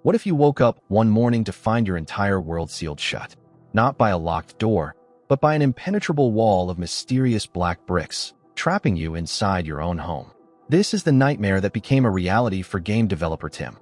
What if you woke up one morning to find your entire world sealed shut? Not by a locked door, but by an impenetrable wall of mysterious black bricks, trapping you inside your own home. This is the nightmare that became a reality for game developer Tim.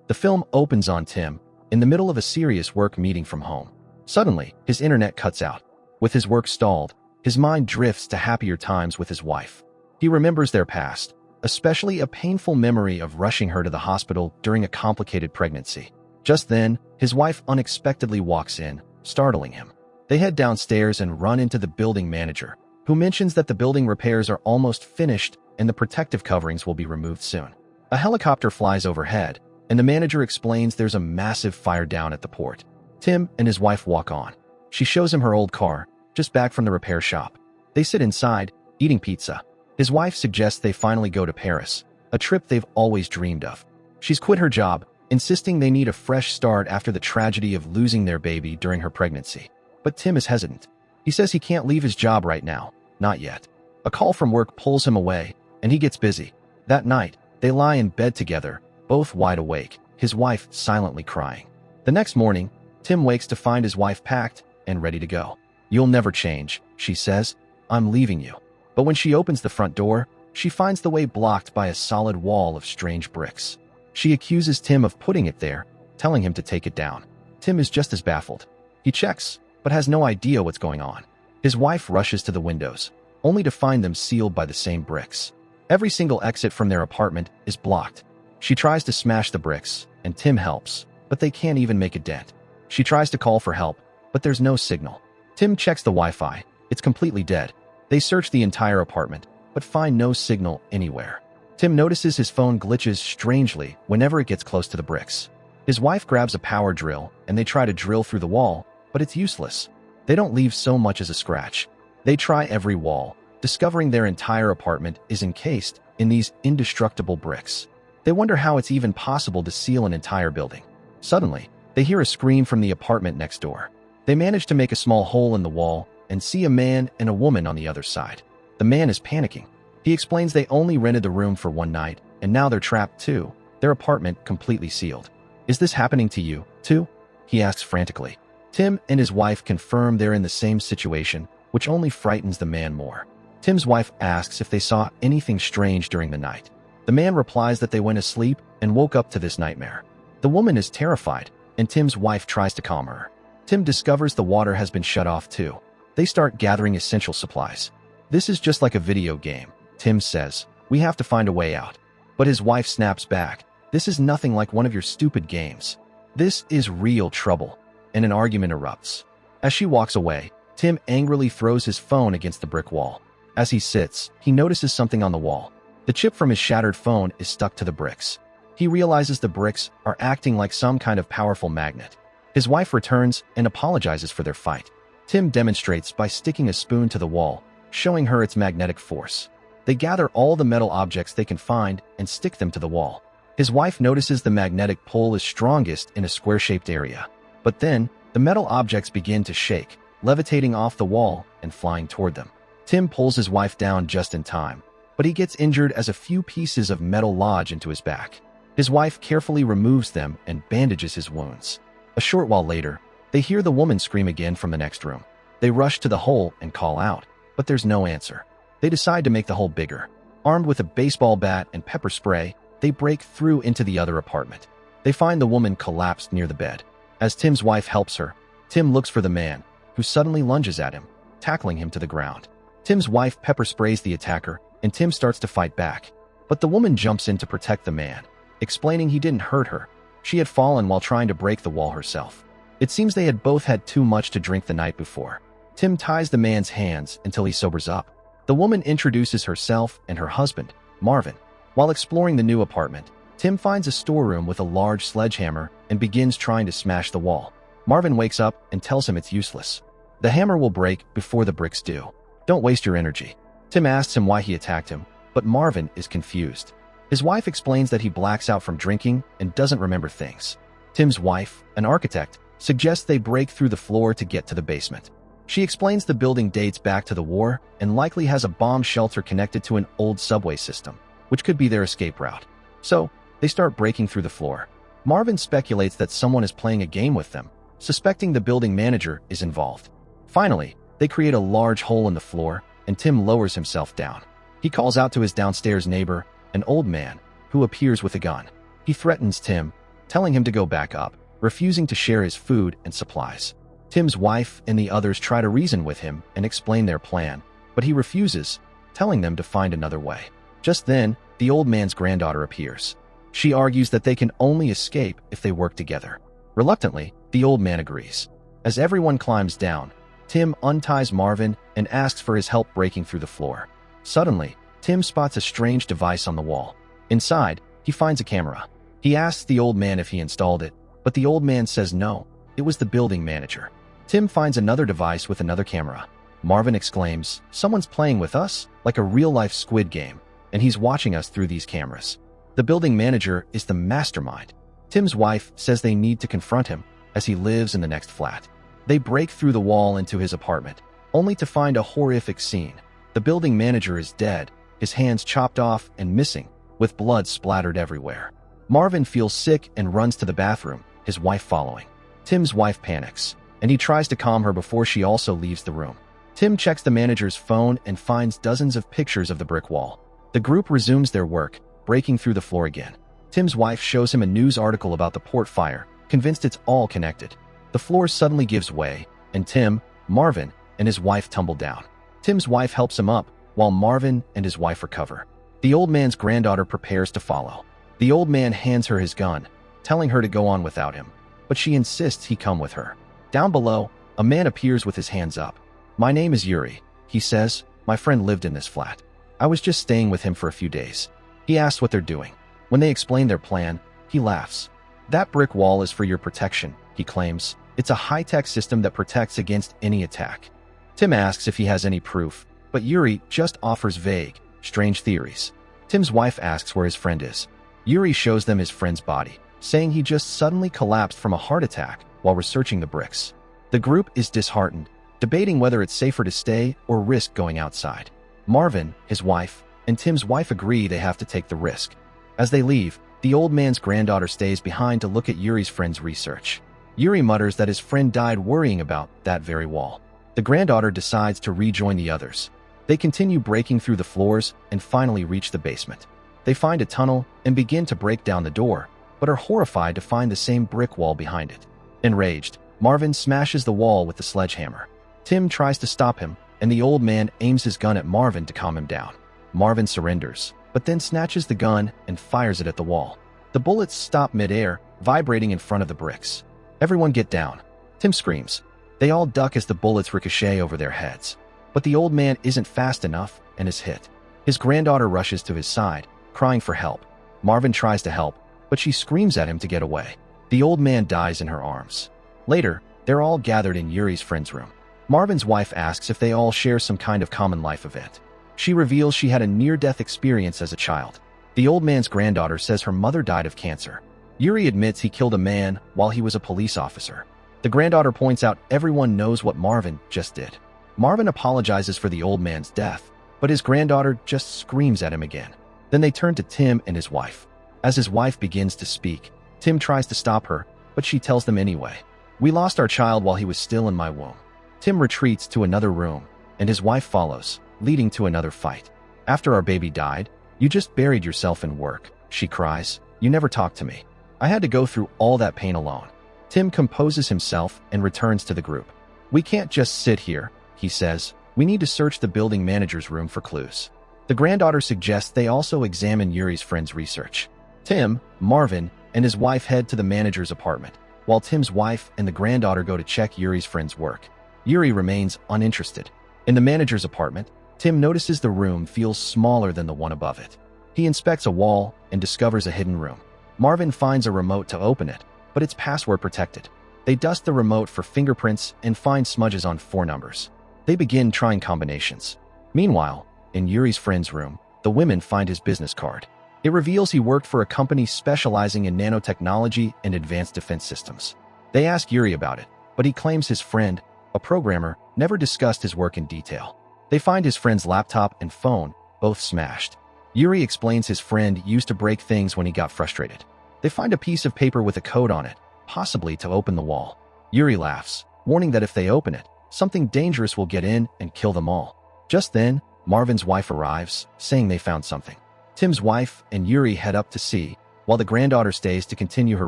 The film opens on Tim in the middle of a serious work meeting from home. Suddenly, his internet cuts out. With his work stalled, his mind drifts to happier times with his wife. He remembers their past, especially a painful memory of rushing her to the hospital during a complicated pregnancy. Just then, his wife unexpectedly walks in, startling him. They head downstairs and run into the building manager, who mentions that the building repairs are almost finished and the protective coverings will be removed soon. A helicopter flies overhead, and the manager explains there's a massive fire down at the port. Tim and his wife walk on. She shows him her old car, just back from the repair shop. They sit inside, eating pizza. His wife suggests they finally go to Paris, a trip they've always dreamed of. She's quit her job, insisting they need a fresh start after the tragedy of losing their baby during her pregnancy. But Tim is hesitant. He says he can't leave his job right now, not yet. A call from work pulls him away, and he gets busy. That night, they lie in bed together, both wide awake, his wife silently crying. The next morning, Tim wakes to find his wife packed and ready to go. "You'll never change," she says. "I'm leaving you." But when she opens the front door, she finds the way blocked by a solid wall of strange bricks. She accuses Tim of putting it there, telling him to take it down. Tim is just as baffled. He checks, but has no idea what's going on. His wife rushes to the windows, only to find them sealed by the same bricks. Every single exit from their apartment is blocked. She tries to smash the bricks, and Tim helps, but they can't even make a dent. She tries to call for help, but there's no signal. Tim checks the Wi-Fi. It's completely dead. They search the entire apartment, but find no signal anywhere. Tim notices his phone glitches strangely whenever it gets close to the bricks. His wife grabs a power drill, and they try to drill through the wall, but it's useless. They don't leave so much as a scratch. They try every wall, discovering their entire apartment is encased in these indestructible bricks. They wonder how it's even possible to seal an entire building. Suddenly, they hear a scream from the apartment next door. They manage to make a small hole in the wall and see a man and a woman on the other side. The man is panicking. He explains they only rented the room for one night, and now they're trapped too, their apartment completely sealed. "Is this happening to you, too?" he asks frantically. Tim and his wife confirm they're in the same situation, which only frightens the man more. Tim's wife asks if they saw anything strange during the night. The man replies that they went asleep and woke up to this nightmare. The woman is terrified, and Tim's wife tries to calm her. Tim discovers the water has been shut off too. They start gathering essential supplies. "This is just like a video game," Tim says. "We have to find a way out." But his wife snaps back. "This is nothing like one of your stupid games. This is real trouble," and an argument erupts. As she walks away, Tim angrily throws his phone against the brick wall. As he sits, he notices something on the wall. The chip from his shattered phone is stuck to the bricks. He realizes the bricks are acting like some kind of powerful magnet. His wife returns and apologizes for their fight. Tim demonstrates by sticking a spoon to the wall, showing her its magnetic force. They gather all the metal objects they can find and stick them to the wall. His wife notices the magnetic pull is strongest in a square-shaped area. But then, the metal objects begin to shake, levitating off the wall and flying toward them. Tim pulls his wife down just in time, but he gets injured as a few pieces of metal lodge into his back. His wife carefully removes them and bandages his wounds. A short while later, they hear the woman scream again from the next room. They rush to the hole and call out, but there's no answer. They decide to make the hole bigger. Armed with a baseball bat and pepper spray, they break through into the other apartment. They find the woman collapsed near the bed. As Tim's wife helps her, Tim looks for the man, who suddenly lunges at him, tackling him to the ground. Tim's wife pepper sprays the attacker, and Tim starts to fight back. But the woman jumps in to protect the man, explaining he didn't hurt her. She had fallen while trying to break the wall herself. It seems they had both had too much to drink the night before. Tim ties the man's hands until he sobers up. The woman introduces herself and her husband, Marvin. While exploring the new apartment, Tim finds a storeroom with a large sledgehammer and begins trying to smash the wall. Marvin wakes up and tells him it's useless. The hammer will break before the bricks do. "Don't waste your energy." Tim asks him why he attacked him, but Marvin is confused. His wife explains that he blacks out from drinking and doesn't remember things. Tim's wife, an architect, suggests they break through the floor to get to the basement. She explains the building dates back to the war and likely has a bomb shelter connected to an old subway system, which could be their escape route. So, they start breaking through the floor. Marvin speculates that someone is playing a game with them, suspecting the building manager is involved. Finally, they create a large hole in the floor, and Tim lowers himself down. He calls out to his downstairs neighbor, an old man, who appears with a gun. He threatens Tim, telling him to go back up, refusing to share his food and supplies. Tim's wife and the others try to reason with him and explain their plan, but he refuses, telling them to find another way. Just then, the old man's granddaughter appears. She argues that they can only escape if they work together. Reluctantly, the old man agrees. As everyone climbs down, Tim unties Marvin and asks for his help breaking through the floor. Suddenly, Tim spots a strange device on the wall. Inside, he finds a camera. He asks the old man if he installed it, but the old man says no, it was the building manager. Tim finds another device with another camera. Marvin exclaims, "Someone's playing with us, like a real-life Squid Game, and he's watching us through these cameras." The building manager is the mastermind. Tim's wife says they need to confront him, as he lives in the next flat. They break through the wall into his apartment, only to find a horrific scene. The building manager is dead, his hands chopped off and missing, with blood splattered everywhere. Marvin feels sick and runs to the bathroom, his wife following. Tim's wife panics, and he tries to calm her before she also leaves the room. Tim checks the manager's phone and finds dozens of pictures of the brick wall. The group resumes their work, breaking through the floor again. Tim's wife shows him a news article about the port fire, convinced it's all connected. The floor suddenly gives way, and Tim, Marvin, and his wife tumble down. Tim's wife helps him up, while Marvin and his wife recover. The old man's granddaughter prepares to follow. The old man hands her his gun, telling her to go on without him, but she insists he come with her. Down below, a man appears with his hands up. "My name is Yuri," he says. "My friend lived in this flat. I was just staying with him for a few days." He asks what they're doing. When they explain their plan, he laughs. "That brick wall is for your protection," he claims. "It's a high-tech system that protects against any attack." Tim asks if he has any proof, but Yuri just offers vague, strange theories. Tim's wife asks where his friend is. Yuri shows them his friend's body, saying he just suddenly collapsed from a heart attack while researching the bricks. The group is disheartened, debating whether it's safer to stay or risk going outside. Marvin, his wife, and Tim's wife agree they have to take the risk. As they leave, the old man's granddaughter stays behind to look at Yuri's friend's research. Yuri mutters that his friend died worrying about that very wall. The granddaughter decides to rejoin the others. They continue breaking through the floors and finally reach the basement. They find a tunnel and begin to break down the door, but are horrified to find the same brick wall behind it. Enraged, Marvin smashes the wall with the sledgehammer. Tim tries to stop him, and the old man aims his gun at Marvin to calm him down. Marvin surrenders, but then snatches the gun and fires it at the wall. The bullets stop mid-air, vibrating in front of the bricks. "Everyone get down," Tim screams. They all duck as the bullets ricochet over their heads. But the old man isn't fast enough and is hit. His granddaughter rushes to his side, crying for help. Marvin tries to help, but she screams at him to get away. The old man dies in her arms. Later, they're all gathered in Yuri's friend's room. Marvin's wife asks if they all share some kind of common life event. She reveals she had a near-death experience as a child. The old man's granddaughter says her mother died of cancer. Yuri admits he killed a man while he was a police officer. The granddaughter points out everyone knows what Marvin just did. Marvin apologizes for the old man's death, but his granddaughter just screams at him again. Then they turn to Tim and his wife. As his wife begins to speak, Tim tries to stop her, but she tells them anyway. "We lost our child while he was still in my womb." Tim retreats to another room, and his wife follows, leading to another fight. "After our baby died, you just buried yourself in work," she cries. "You never talked to me. I had to go through all that pain alone." Tim composes himself and returns to the group. "We can't just sit here," he says. "We need to search the building manager's room for clues." The granddaughter suggests they also examine Yuri's friend's research. Tim, Marvin, and his wife head to the manager's apartment, while Tim's wife and the granddaughter go to check Yuri's friend's work. Yuri remains uninterested. In the manager's apartment, Tim notices the room feels smaller than the one above it. He inspects a wall and discovers a hidden room. Marvin finds a remote to open it, but it's password protected. They dust the remote for fingerprints and find smudges on 4 numbers. They begin trying combinations. Meanwhile, in Yuri's friend's room, the women find his business card. It reveals he worked for a company specializing in nanotechnology and advanced defense systems. They ask Yuri about it, but he claims his friend, a programmer, never discussed his work in detail. They find his friend's laptop and phone, both smashed. Yuri explains his friend used to break things when he got frustrated. They find a piece of paper with a code on it, possibly to open the wall. Yuri laughs, warning that if they open it, something dangerous will get in and kill them all. Just then, Marvin's wife arrives, saying they found something. Tim's wife and Yuri head up to see, while the granddaughter stays to continue her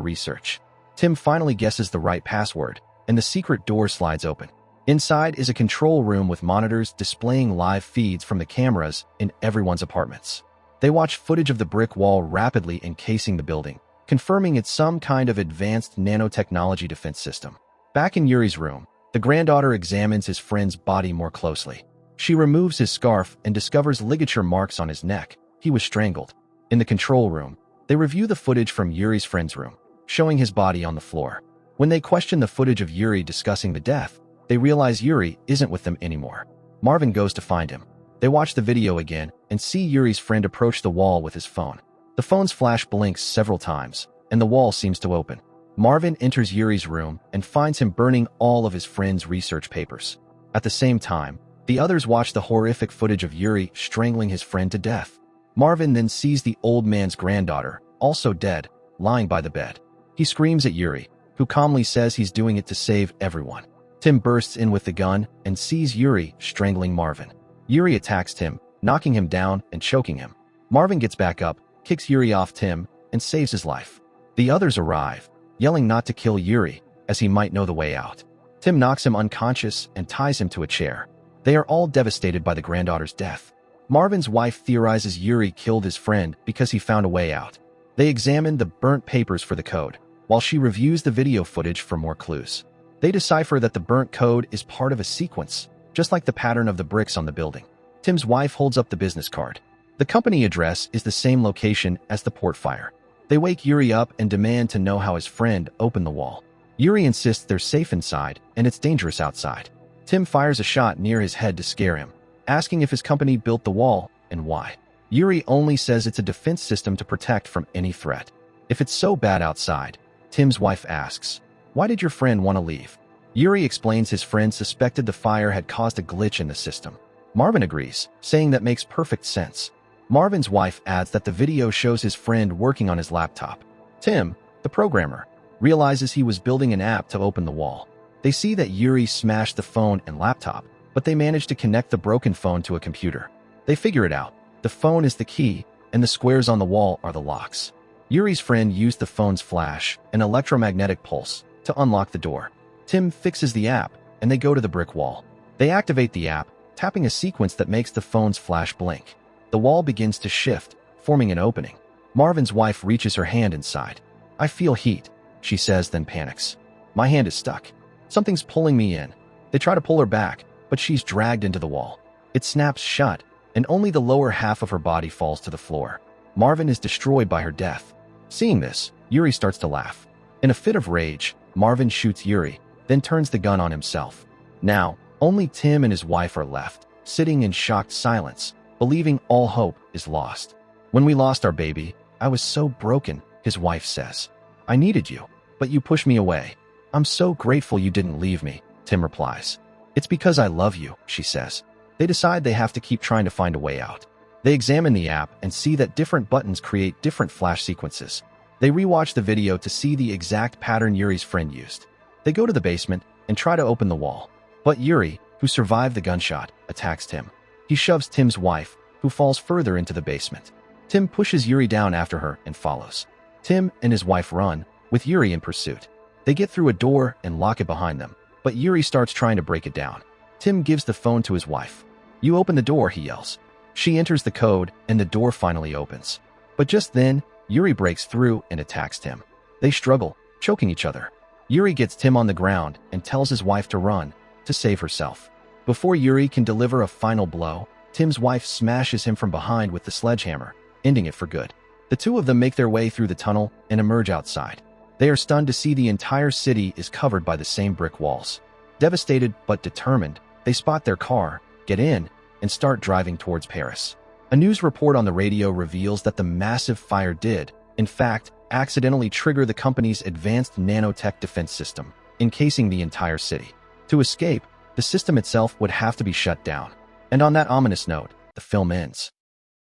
research. Tim finally guesses the right password, and the secret door slides open. Inside is a control room with monitors displaying live feeds from the cameras in everyone's apartments. They watch footage of the brick wall rapidly encasing the building, confirming it's some kind of advanced nanotechnology defense system. Back in Yuri's room, the granddaughter examines his friend's body more closely. She removes his scarf and discovers ligature marks on his neck. He was strangled. In the control room, they review the footage from Yuri's friend's room, showing his body on the floor. When they question the footage of Yuri discussing the death, they realize Yuri isn't with them anymore. Marvin goes to find him. They watch the video again and see Yuri's friend approach the wall with his phone. The phone's flash blinks several times, and the wall seems to open. Marvin enters Yuri's room and finds him burning all of his friend's research papers. At the same time, the others watch the horrific footage of Yuri strangling his friend to death. Marvin then sees the old man's granddaughter, also dead, lying by the bed. He screams at Yuri, who calmly says he's doing it to save everyone. Tim bursts in with the gun and sees Yuri strangling Marvin. Yuri attacks Tim, knocking him down and choking him. Marvin gets back up, kicks Yuri off Tim, and saves his life. The others arrive, yelling not to kill Yuri, as he might know the way out. Tim knocks him unconscious and ties him to a chair. They are all devastated by the granddaughter's death. Marvin's wife theorizes Yuri killed his friend because he found a way out. They examine the burnt papers for the code, while she reviews the video footage for more clues. They decipher that the burnt code is part of a sequence, just like the pattern of the bricks on the building. Tim's wife holds up the business card. The company address is the same location as the port fire. They wake Yuri up and demand to know how his friend opened the wall. Yuri insists they're safe inside and it's dangerous outside. Tim fires a shot near his head to scare him, asking if his company built the wall and why. Yuri only says it's a defense system to protect from any threat. If it's so bad outside, Tim's wife asks, "Why did your friend want to leave?" Yuri explains his friend suspected the fire had caused a glitch in the system. Marvin agrees, saying that makes perfect sense. Marvin's wife adds that the video shows his friend working on his laptop. Tim, the programmer, realizes he was building an app to open the wall. They see that Yuri smashed the phone and laptop, but they manage to connect the broken phone to a computer. They figure it out. The phone is the key, and the squares on the wall are the locks. Yuri's friend used the phone's flash, an electromagnetic pulse, to unlock the door. Tim fixes the app, and they go to the brick wall. They activate the app, tapping a sequence that makes the phone's flash blink. The wall begins to shift, forming an opening. Marvin's wife reaches her hand inside. "I feel heat," she says, then panics. "My hand is stuck. Something's pulling me in." They try to pull her back, but she's dragged into the wall. It snaps shut, and only the lower half of her body falls to the floor. Marvin is destroyed by her death. Seeing this, Yuri starts to laugh. In a fit of rage, Marvin shoots Yuri, then turns the gun on himself. Now, only Tim and his wife are left, sitting in shocked silence, believing all hope is lost. "When we lost our baby, I was so broken," his wife says. "I needed you, but you pushed me away. I'm so grateful you didn't leave me," Tim replies. "It's because I love you," she says. They decide they have to keep trying to find a way out. They examine the app and see that different buttons create different flash sequences. They rewatch the video to see the exact pattern Yuri's friend used. They go to the basement and try to open the wall. But Yuri, who survived the gunshot, attacks Tim. He shoves Tim's wife, who falls further into the basement. Tim pushes Yuri down after her and follows. Tim and his wife run, with Yuri in pursuit. They get through a door and lock it behind them, but Yuri starts trying to break it down. Tim gives the phone to his wife. "You open the door," he yells. She enters the code, and the door finally opens. But just then, Yuri breaks through and attacks Tim. They struggle, choking each other. Yuri gets Tim on the ground and tells his wife to run, to save herself. Before Yuri can deliver a final blow, Tim's wife smashes him from behind with the sledgehammer, ending it for good. The two of them make their way through the tunnel and emerge outside. They are stunned to see the entire city is covered by the same brick walls. Devastated but determined, they spot their car, get in, and start driving towards Paris. A news report on the radio reveals that the massive fire did, in fact, accidentally trigger the company's advanced nanotech defense system, encasing the entire city. To escape, the system itself would have to be shut down. And on that ominous note, the film ends.